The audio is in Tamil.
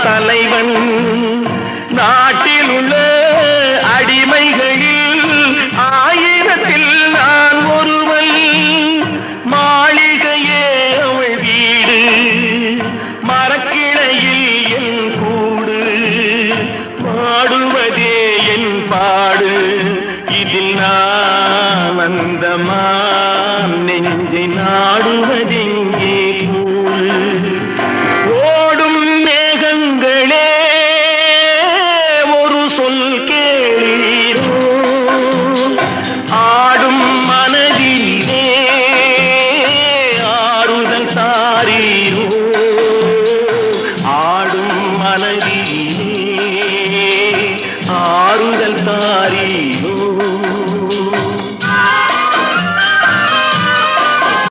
தலைவன். நாட்டில் உள்ள அடிமைகளில் ஆயிரத்தில் நான் ஒருவன். மாளிகையே அவள் வீடு, மரக்கிளையில் என் கூடு, பாடுவதே என் பாடு. இதில் நான் அந்தமான் நெஞ்சை நாடுவதெங்கே?